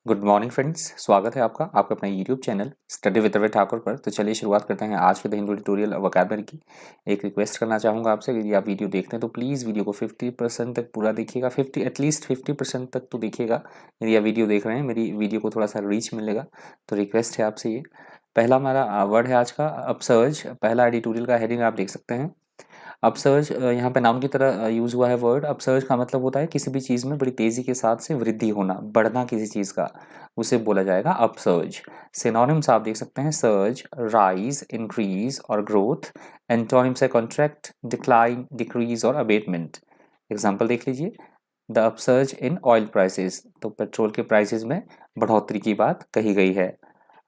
Good morning friends, स्वागत है आपका आपके अपने YouTube channel study with Ravi Thakur पर। तो चलिए शुरुआत करते हैं आज के द हिंदू ट्यूटोरियल वोकैबुलरी की। एक रिक्वेस्ट करना चाहूँगा आपसे, यदि आप वीडियो देखते हैं तो प्लीज़ वीडियो को 50% तक पूरा देखिएगा। 50% तक तो देखिएगा। यदि आप वीडियो देख रहे हैं, मेरी वीडियो को थोड़ा सा रीच मिलेगा, तो रिक्वेस्ट है आपसे ये। पहला हमारा वर्ड है आज का अपसर्ज। पहला एडिटोरियल का हेडिंग आप देख सकते हैं अपसर्ज। यहाँ पे नाउन की तरह यूज हुआ है वर्ड। अपसर्ज का मतलब होता है किसी भी चीज़ में बड़ी तेजी के साथ से वृद्धि होना, बढ़ना किसी चीज़ का, उसे बोला जाएगा अपसर्ज। सिनोनिम्स आप देख सकते हैं सर्ज, राइज, इंक्रीज और ग्रोथ। एंटोनिम्स है कॉन्ट्रैक्ट, डिक्लाइन, डिक्रीज और अबेटमेंट। एग्जाम्पल देख लीजिए, the upsurge in oil prices, तो पेट्रोल के प्राइसेस में बढ़ोतरी की बात कही गई है।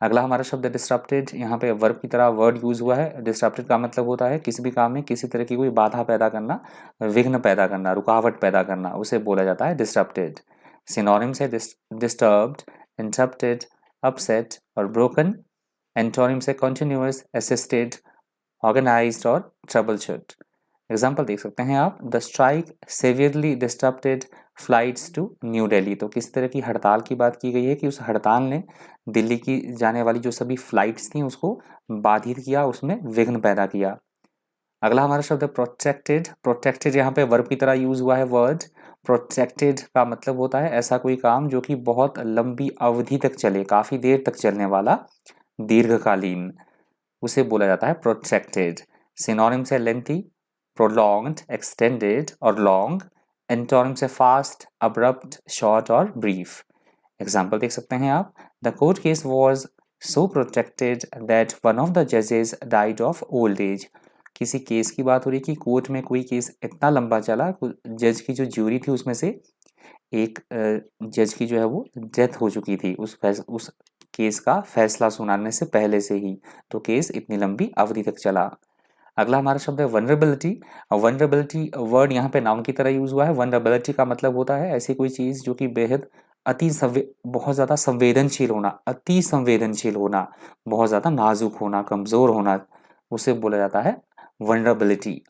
अगला हमारा शब्द है डिस्टरप्टेड। यहाँ पे वर्ब की तरह वर्ड यूज हुआ है। डिस्टरप्टेड का मतलब होता है किसी भी काम में किसी तरह की कोई बाधा पैदा करना, विघ्न पैदा करना, रुकावट पैदा करना, उसे बोला जाता है डिस्टरप्टेड। सिनोनिम्स है डिस्टर्ब्ड, इंटरप्टेड, अपसेट और ब्रोकन। एंटोनिम्स है कॉन्टिन्यूअस, असिस्टेड, ऑर्गेनाइज्ड और ट्रबलशूट। एग्जाम्पल देख सकते हैं आप, the strike severely disrupted flights to New Delhi. तो किस तरह की हड़ताल की बात की गई है कि उस हड़ताल ने दिल्ली की जाने वाली जो सभी फ्लाइट्स थी उसको बाधित किया, उसमें विघ्न पैदा किया। अगला हमारा शब्द है प्रोटेक्टेड। प्रोटेक्टेड यहाँ पे वर्ब की तरह यूज हुआ है वर्ड। प्रोटेक्टेड का मतलब होता है ऐसा कोई काम जो कि बहुत लंबी अवधि तक चले, काफी देर तक चलने वाला, दीर्घकालीन, उसे बोला जाता है प्रोटेक्टेड। सिनोनिम्स है लेंथी, प्रोलॉन्ग्ड, एक्सटेंडेड और लॉन्ग। एंटोनिम्स है फास्ट, अब्रप्ट, शॉर्ट और ब्रीफ। एग्जाम्पल देख सकते हैं आप, the court case was so protected that one of the जजेस डाइड ऑफ ओल्ड एज। किसी केस की बात हो रही है कि कोर्ट में कोई केस इतना लंबा चला, जज की जो ज्यूरी थी उसमें से एक जज की जो है वो डेथ हो चुकी थी उस केस का फैसला सुनाने से पहले से ही, तो केस इतनी लंबी अवधि तक चला। अगला हमारा शब्द है वनरेबिलिटी। वनरेबिलिटी वर्ड यहाँ पे नाउन की तरह यूज हुआ है। वनरेबिलिटी का मतलब होता है ऐसी कोई चीज जो कि बेहद बहुत ज्यादा संवेदनशील होना, अति संवेदनशील होना, बहुत ज्यादा नाजुक होना, कमजोर होना, उसे बोला जाता है vulnerability.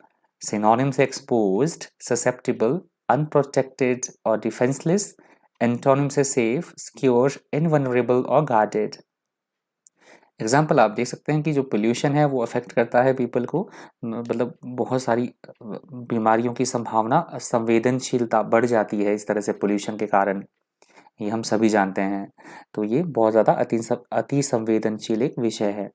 Synonyms exposed, susceptible, unprotected और डिफेंसलेस। एंटोनिम्स है सेफ, सिक्योर, इनवनरेबल और गार्डेड। एग्जाम्पल आप देख सकते हैं कि जो पोल्यूशन है वो अफेक्ट करता है पीपल को, मतलब बहुत सारी बीमारियों की संभावना, संवेदनशीलता बढ़ जाती है इस तरह से पोल्यूशन के कारण, ये हम सभी जानते हैं। तो ये बहुत ज़्यादा अति संवेदनशील एक विषय है।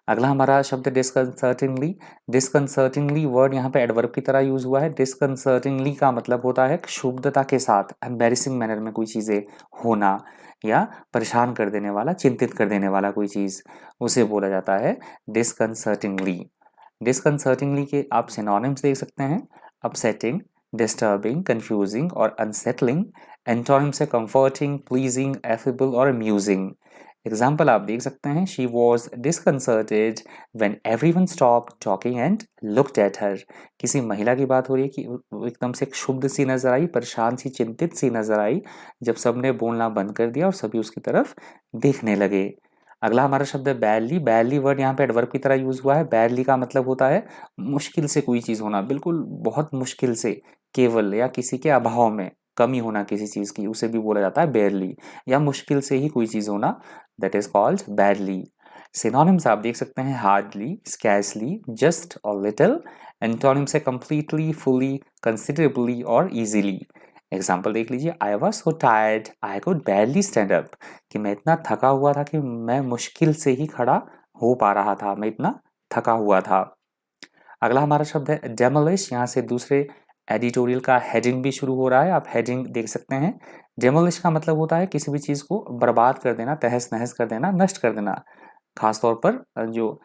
अगला हमारा शब्द डिस्कंसर्टिंगली। डिस्कंसर्टिंगली वर्ड यहाँ पे एडवर्ब की तरह यूज हुआ है। डिस्कंसर्टिंगली का मतलब होता है क्षुब्धता के साथ, एम्बेरसिंग मैनर में कोई चीज़ें होना, या परेशान कर देने वाला, चिंतित कर देने वाला कोई चीज़, उसे बोला जाता है डिस्कंसर्टिंगली। डिस्कंसर्टिंगली के आप सिनोनिम्स देख सकते हैं, अपसेटिंग, डिस्टर्बिंग, कंफ्यूजिंग और अनसेटलिंग। एंटोनिम्स है कंफर्टिंग, प्लीजिंग, एफेबल और अम्यूजिंग। एग्जाम्पल आप देख सकते हैं, she was disconcerted when everyone stopped talking and looked at her. किसी महिला की बात हो रही है कि वो एकदम से क्षुब्ध सी नजर आई, परेशान सी, चिंतित सी नजर आई, जब सबने बोलना बंद कर दिया और सभी उसकी तरफ देखने लगे। अगला हमारा शब्द है बैडली। बैडली वर्ड यहाँ पे एडवर्ब की तरह यूज हुआ है। बैडली का मतलब होता है मुश्किल से कोई चीज होना, बिल्कुल बहुत मुश्किल से, केवल या किसी के अभाव में, कमी होना किसी चीज की, उसे भी बोला जाता है बेयरली, या मुश्किल से ही कोई चीज होना, that is called badly. Synonyms आप देख सकते हैं हार्डली, स्कैर्सली, जस्ट और लिटिल। एंटोनिम्स है कंप्लीटली, फुली, कंसिडरेबली और इजीली। एग्जाम्पल देख लीजिए, I was so tired I could badly stand up. कि मैं इतना थका हुआ था कि मैं मुश्किल से ही खड़ा हो पा रहा था, मैं इतना थका हुआ था। अगला हमारा शब्द है डेमोलिश। यहाँ से दूसरे एडिटोरियल का हेडिंग भी शुरू हो रहा है, आप हेडिंग देख सकते हैं। डेमोलिश का मतलब होता है किसी भी चीज को बर्बाद कर देना, तहस नहस कर देना, नष्ट कर देना। खासतौर पर जो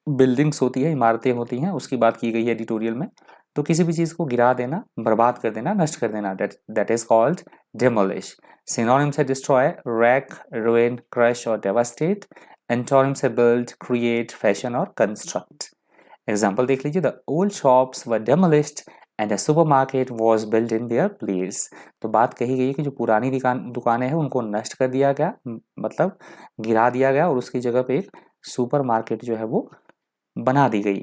बिल्डिंग्स होती है, इमारतें होती हैं, उसकी बात की गई है एडिटोरियल में। तो किसी भी चीज को गिरा देना, बर्बाद कर देना, नष्ट कर देना, that is called demolish. Synonyms है डिस्ट्रॉय, रैक, रुइन, क्रश और डेवास्टेट। एंटोनिम्स है बिल्ड, क्रिएट, फैशन और कंस्ट्रक्ट। एग्जाम्पल देख लीजिए, the old shops were demolished and a supermarket was built in their place. तो बात कही गई है कि जो पुरानी दुकानें हैं उनको नष्ट कर दिया गया, मतलब गिरा दिया गया, और उसकी जगह पे एक सुपरमार्केट जो है वो बना दी गई।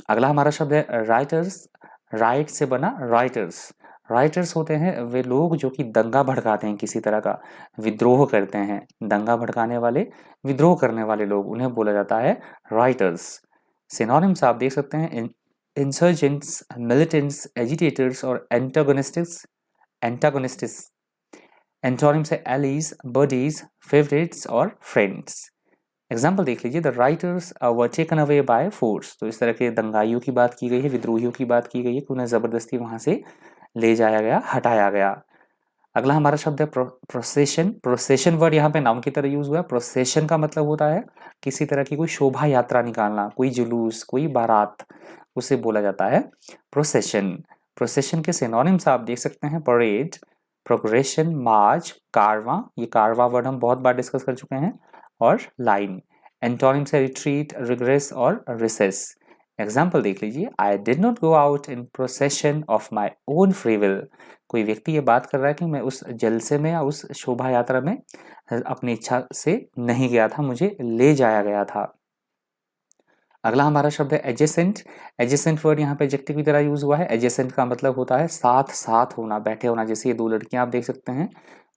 अगला हमारा शब्द है राइटर्स। राइट से बना राइटर्स। राइटर्स होते हैं वे लोग जो कि दंगा भड़काते हैं, किसी तरह का विद्रोह करते हैं, दंगा भड़काने वाले, विद्रोह करने वाले लोग, उन्हें बोला जाता है राइटर्स। सिनोनिम्स आप देख सकते हैं, इंसर्जेंट्स, मिलिटेंट्स, एजिटेटर्स और एंटागोनिस्टिक्स। एंटागोनिस्टिक्स एंटोनिम्स है एलीज, बडीज, फेवरेट्स और फ्रेंड्स। एग्जाम्पल देख लीजिए, the writers were taken away by force. तो इस तरह के दंगाइयों की बात की गई है, विद्रोहियों की बात की गई है कि उन्हें जबरदस्ती वहां से ले जाया गया, हटाया गया। अगला हमारा शब्द है प्रोसेशन। प्रोसेशन वर्ड यहाँ पे नाउन की तरह यूज हुआ है। प्रोसेशन का मतलब होता है किसी तरह की कोई शोभा यात्रा निकालना, कोई जुलूस, कोई बारात, उसे बोला जाता है प्रोसेशन। प्रोसेशन के सिनोनिम्स आप देख सकते हैं, परेड, प्रोग्रेशन, मार्च, कारवां, ये कारवां वर्ड हम बहुत बार डिस्कस कर चुके हैं, और लाइन। एंटोनिम्स है रिट्रीट, रिग्रेस और रिसेस। एग्जाम्पल देख लीजिए, I did not go out in procession of my own free will. कोई व्यक्ति ये बात कर रहा है कि मैं उस जलसे में या उस शोभा यात्रा में अपनी इच्छा से नहीं गया था, मुझे ले जाया गया था। अगला हमारा शब्द है एजेसेंट। एजेसेंट वर्ड यहाँ पे एडजेक्टिव की तरह यूज हुआ है। एजेसेंट का मतलब होता है साथ साथ होना, बैठे होना। जैसे ये दो लड़कियां आप देख सकते हैं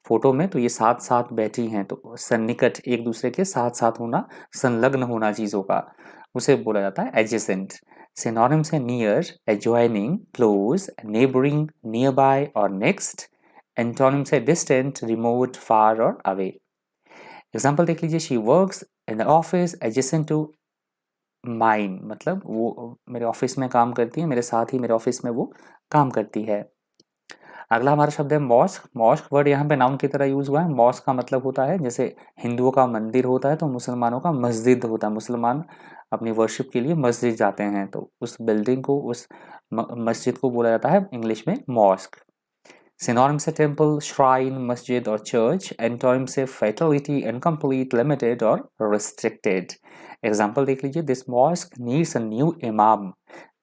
फोटो में, तो ये साथ साथ बैठी हैं, तो सन्निकट, एक दूसरे के साथ साथ होना, संलग्न होना चीजों का, उसे बोला जाता है एजेसेंट। सिनोनिम्स है near, adjoining, close, neighbouring, nearby और नेक्स्ट। एंटोनिम्स है डिस्टेंट, रिमोट, फार और अवे। एग्जाम्पल देख लीजिए, she works in the office adjacent to mine, मतलब वो मेरे ऑफिस में काम करती है, मेरे साथ ही मेरे ऑफिस में वो काम करती है। अगला हमारा शब्द है मॉस्क। मॉस्क वर्ड यहाँ पे नाउन की तरह यूज हुआ है। मॉस्क का मतलब होता है, जैसे हिंदुओं का मंदिर होता है तो मुसलमानों का मस्जिद होता है। मुसलमान अपनी वर्शिप के लिए मस्जिद जाते हैं, तो उस बिल्डिंग को, उस मस्जिद को बोला जाता है इंग्लिश में मॉस्क। सिनोनिम्स है टेम्पल, श्राइन, मस्जिद और चर्च। एंटोनिम्स है फैटलिटी, इनकम्प्लीट, लिमिटेड और रिस्ट्रिक्टेड। एग्जाम्पल देख लीजिए, this mosque needs a new imam.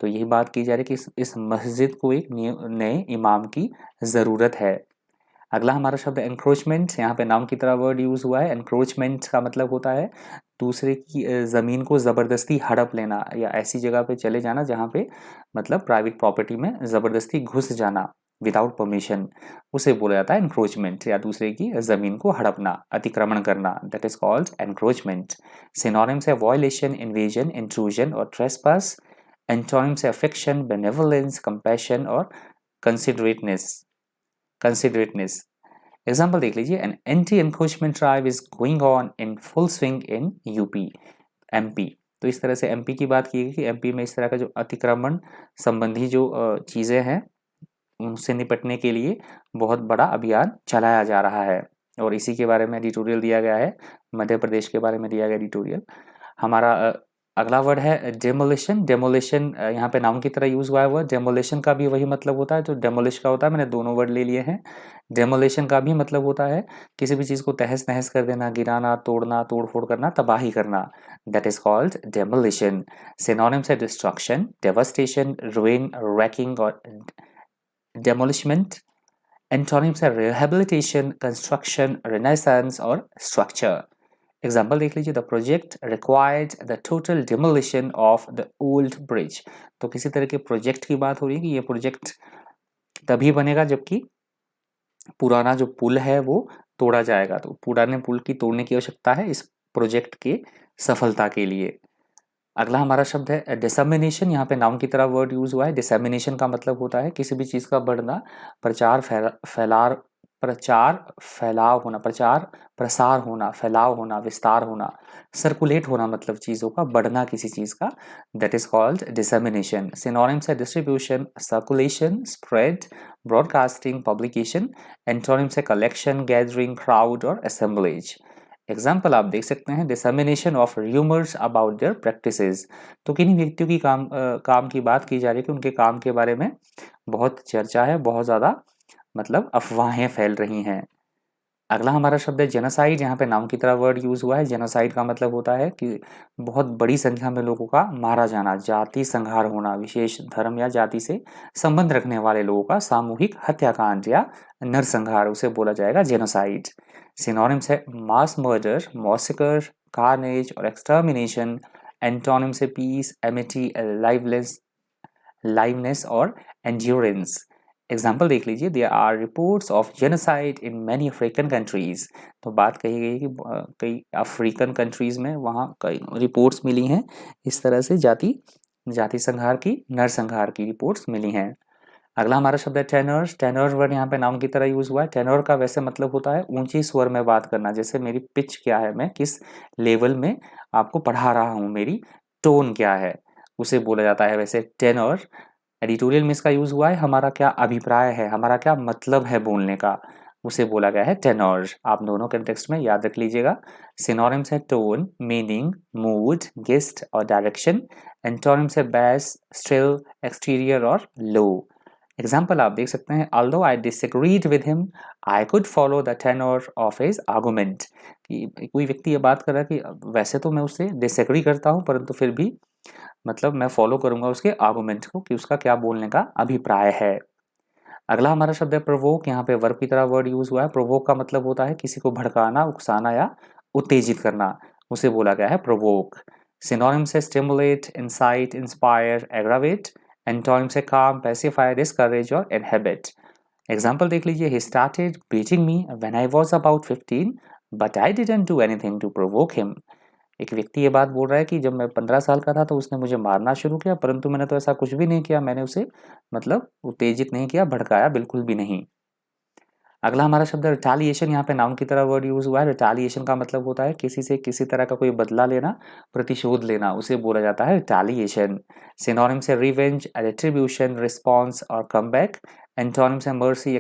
तो यही बात की जा रही है कि इस मस्जिद को एक नए इमाम की ज़रूरत है। अगला हमारा शब्द है एनक्रोचमेंट। यहाँ पे नाउन की तरह वर्ड यूज हुआ है। एनक्रोचमेंट का मतलब होता है दूसरे की ज़मीन को ज़बरदस्ती हड़प लेना, या ऐसी जगह पे चले जाना जहाँ पे मतलब प्राइवेट प्रॉपर्टी में ज़बरदस्ती घुस जाना विदाउट परमिशन, उसे बोला जाता है एनक्रोचमेंट, या दूसरे की ज़मीन को हड़पना, अतिक्रमण करना, that is called encroachment. Synonyms है वॉयलेशन, इन्वेजन, इंट्रूजन और ट्रेसपास। एंटोनिम्स है अफेक्शन, बेनेवोलेंस, कंपैशन और कंसिडरेटनेस। कंसिडरेटनेस। एग्जाम्पल देख लीजिए, an anti encroachment drive is going on in full swing in UP, MP. तो इस तरह से एमपी की बात की गई कि एमपी में इस तरह का जो अतिक्रमण संबंधी जो चीज़ें हैं उनसे निपटने के लिए बहुत बड़ा अभियान चलाया जा रहा है, और इसी के बारे में एडिटोरियल दिया गया है, मध्य प्रदेश के बारे में दिया गया एडिटोरियल। हमारा अगला वर्ड है डेमोलिशन। डेमोलिशन यहाँ पे नाउन की तरह यूज हुआ है वर्ड। डेमोलिशन का भी वही मतलब होता है जो डेमोलिश का होता है, मैंने दोनों वर्ड ले लिए हैं। डेमोलिशन का भी मतलब होता है किसी भी चीज़ को तहस नहस कर देना, गिराना, तोड़ना, तोड़ फोड़ करना, तबाही करना, that is called demolition. Synonyms है डिस्ट्रक्शन, डेवास्टेशन, रुइन, रैकिंग और डेमोलिशमेंट। एंटोनिम्स है रिहेबिलिटेशन, कंस्ट्रक्शन, रेनेसांस और स्ट्रक्चर। एग्जाम्पल देख लीजिए, the project required the total demolition of the old bridge. तो किसी तरह के प्रोजेक्ट की बात हो रही है कि ये प्रोजेक्ट तभी बनेगा जबकि पुराना जो पुल है वो तोड़ा जाएगा। तो पुराने पुल की तोड़ने की आवश्यकता है इस प्रोजेक्ट के सफलता के लिए। अगला हमारा शब्द है डिसेमिनेशन। यहाँ पे नाउन की तरह वर्ड यूज हुआ है। डिसेमिनेशन का मतलब होता है किसी भी चीज़ का बढ़ना, प्रचार, फैलाव होना, प्रचार, प्रसार होना, फैलाव होना, विस्तार होना, सर्कुलेट होना, मतलब चीज़ों का बढ़ना किसी चीज़ का, that is called dissemination. Synonyms है distribution, circulation, spread, broadcasting, publication. Antonyms है कलेक्शन, गैदरिंग, क्राउड और असेंबलेज। एग्जाम्पल आप देख सकते हैं, dissemination of rumours about their practices. तो किन्हीं व्यक्तियों की काम की बात की जा रही है कि उनके काम के बारे में बहुत चर्चा है, बहुत ज़्यादा मतलब अफवाहें फैल रही हैं। अगला हमारा शब्द है जेनोसाइड। यहाँ पे नाउन की तरह वर्ड यूज हुआ है। जेनोसाइड का मतलब होता है कि बहुत बड़ी संख्या में लोगों का मारा जाना, जाति संहार होना, विशेष धर्म या जाति से संबंध रखने वाले लोगों का सामूहिक हत्याकांड या नरसंहार, उसे बोला जाएगा जेनोसाइड। सिनोनिम्स है मास मर्डर, मॉसिकर, कार्नेज और एक्सटर्मिनेशन। एंटोनिम्स है पीस, एमिटी, लाइवनेस और एंड्योरेंस। एग्जाम्पल देख लीजिए, there are reports of genocide in many African countries. तो बात कही गई कि कई अफ्रीकन कंट्रीज में वहाँ कई रिपोर्ट्स मिली हैं इस तरह से जाति संहार की, नरसंहार की रिपोर्ट्स मिली हैं। अगला हमारा शब्द है टेनर्स। टेनर्स वर्ड यहाँ पे नाउन की तरह यूज हुआ है। टेनर का वैसे मतलब होता है ऊंची स्वर में बात करना, जैसे मेरी पिच क्या है, मैं किस लेवल में आपको पढ़ा रहा हूँ, मेरी टोन क्या है, उसे बोला जाता है वैसे टेनर। एडिटोरियल में इसका यूज हुआ है हमारा क्या अभिप्राय है, हमारा क्या मतलब है बोलने का, उसे बोला गया है टेनर। आप दोनों कंटेक्स्ट में याद रख लीजिएगा। सिनोनिम्स है टोन, मीनिंग, मूड, गेस्ट और डायरेक्शन। एंटोनिम्स है बेस, स्ट्रिल, एक्सटीरियर और लो। एग्जाम्पल आप देख सकते हैं, although I disagreed with him, I could follow the tenor of his argument। कि कोई व्यक्ति ये बात कर रहा है कि वैसे तो मैं उससे डिसएग्री करता हूँ, परंतु फिर भी मतलब मैं फॉलो करूंगा उसके आर्गुमेंट को कि उसका क्या बोलने का अभिप्राय है। अगला हमारा शब्द है प्रोवोक। यहाँ पे वर्ब की तरह वर्ड यूज हुआ है। प्रोवोक का मतलब होता है किसी को भड़काना, उकसाना या उत्तेजित करना, उसे बोला गया है प्रोवोक। सिनोनिम्स है stimulate, incite, inspire, aggravate. Antonyms है काम, पैसिफाई, डिस्करेज और इनहेबिट। एग्जाम्पल देख लीजिए, he started beating me when I was about 15 but I didn't do anything to provoke him. एक व्यक्ति ये बात बोल रहा है कि जब मैं 15 साल का था तो उसने मुझे मारना शुरू किया, परंतु मैंने तो ऐसा कुछ भी नहीं किया, मैंने उसे मतलब उत्तेजित नहीं किया, भड़काया बिल्कुल भी नहीं। अगला हमारा शब्द है रिटालिएशन। यहाँ पे नाउन की तरह वर्ड यूज हुआ है। रिटालिएशन का मतलब होता है किसी से किसी तरह का कोई बदला लेना, प्रतिशोध लेना, उसे बोला जाता है रिटालिएशन। सिनोनिम से रिवेंज, रेट्रिब्यूशन, रिस्पॉन्स और कमबैक। एंटोनिम से मर्सी,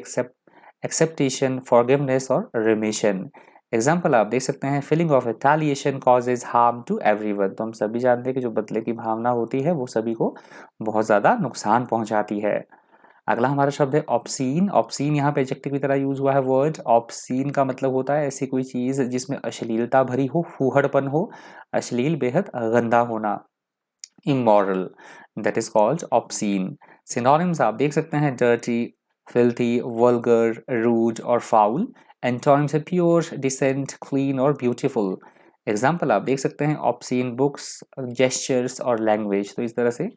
एक्सेप्टेशन, फॉरगिवनेस और रिमिशन। एग्जाम्पल आप देख सकते हैं, feeling of retaliation causes harm to everyone. तो हम सभी जानते हैं कि जो बदले की भावना होती है वो सभी को बहुत ज़्यादा नुकसान पहुंचाती है। अगला हमारा शब्द है ऑब्सीन। ऑब्सीन यहाँ पे एडजेक्टिव की तरह यूज हुआ है वर्ड। ऑब्सीन का मतलब होता है ऐसी कोई चीज़ जिसमें अश्लीलता भरी हो, फूहड़पन हो, अश्लील, बेहद गंदा होना, immoral, that is called obscene. Synonyms आप देख सकते हैं डर्टी, फिल्थी, वल्गर, रूड और फाउल। एंटोनिम्स है प्योर, डिसेंट, क्लीन और ब्यूटीफुल। एग्जाम्पल आप देख सकते हैं ऑब्सीन बुक्स, जेस्चर्स और लैंग्वेज। तो इस तरह से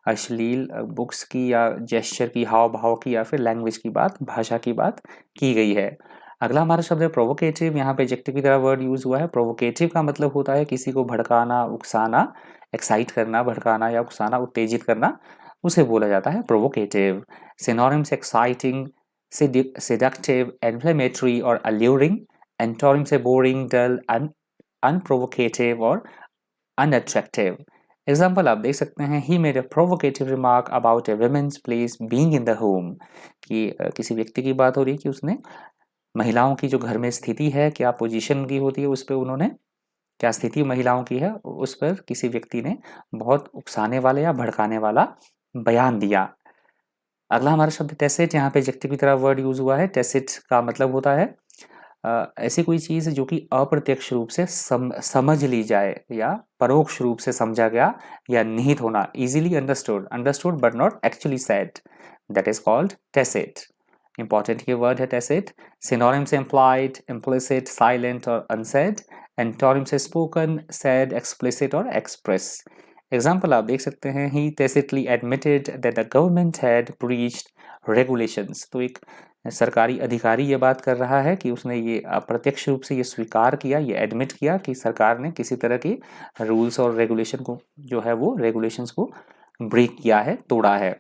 अश्लील बुक्स की या जेस्चर की, हाव भाव की या फिर लैंग्वेज की बात, भाषा की बात की गई है। अगला हमारा शब्द है प्रोवोकेटिव। यहाँ पे एडजेक्टिव की तरह वर्ड यूज हुआ है। प्रोवोकेटिव का मतलब होता है किसी को भड़काना, उकसाना, एक्साइट करना, भड़काना या उकसाना, उत्तेजित करना, उसे बोला जाता है provocative. Synonyms exciting, seductive, inflammatory और अल्यूरिंग। एंटोनिम्स है बोरिंग, डल, अनप्रोवोकेटिव और अनअट्रैक्टिव। एग्जाम्पल आप देख सकते हैं, he made a provocative remark about a women's place being in the home. कि किसी व्यक्ति की बात हो रही है कि उसने महिलाओं की जो घर में स्थिति है, क्या पोजीशन की होती है, उस पर उन्होंने, क्या स्थिति महिलाओं की है, उस पर किसी व्यक्ति ने बहुत उकसाने वाला या भड़काने वाला बयान दिया। अगला हमारा शब्द टेसिट। यहाँ पे एडजेक्टिव की तरह वर्ड यूज हुआ है। टेसिट का मतलब होता है ऐसी कोई चीज़ जो कि अप्रत्यक्ष रूप से समझ ली जाए या परोक्ष रूप से समझा गया या निहित होना, easily understood but not actually said, that is called tacit. Important ये वर्ड है टेसिट। सिनोनिम से इम्प्लाइड, इम्प्लिसिट, साइलेंट और अनसेड। एंटोनिम से स्पोकन, सेड, एक्सप्लिसिट और एक्सप्रेस। एग्जाम्पल आप देख सकते हैं, he tacitly admitted that the government had breached regulations. तो एक सरकारी अधिकारी ये बात कर रहा है कि उसने ये अप्रत्यक्ष रूप से ये स्वीकार किया, ये एडमिट किया कि सरकार ने किसी तरह की रूल्स और रेगुलेशन को, जो है वो रेगुलेशंस को ब्रेक किया है, तोड़ा है।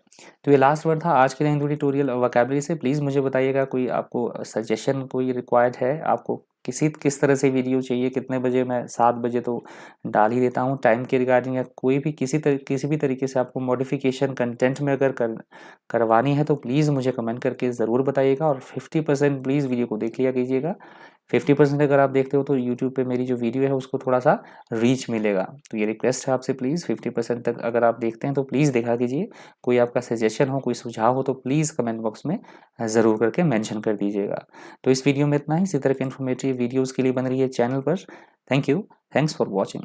तो ये लास्ट वर्ड था आज के लिए हिंदू ट्यूटोरियल वोकैबुलरी से। प्लीज़ मुझे बताइएगा कोई आपको सजेशन कोई रिक्वायर्ड है, आपको किस तरह से वीडियो चाहिए, कितने बजे। मैं 7 बजे तो डाल ही देता हूँ टाइम के रिगार्डिंग, या कोई भी किसी भी तरीके से आपको मॉडिफिकेशन कंटेंट में अगर करवानी है तो प्लीज़ मुझे कमेंट करके ज़रूर बताइएगा। और 50% प्लीज़ वीडियो को देख लिया कीजिएगा। 50% अगर आप देखते हो तो यूट्यूब पे मेरी जो वीडियो है उसको थोड़ा सा रीच मिलेगा। तो ये रिक्वेस्ट है आपसे, प्लीज़ 50% तक अगर आप देखते हैं तो प्लीज़ देखा कीजिए। कोई आपका सजेशन हो, कोई सुझाव हो तो प्लीज़ कमेंट बॉक्स में ज़रूर करके मेंशन कर दीजिएगा। तो इस वीडियो में इतना ही। इसी तरह के इन्फॉर्मेटिव वीडियोज़ के लिए बन रही है चैनल पर। Thank you, thanks for watching.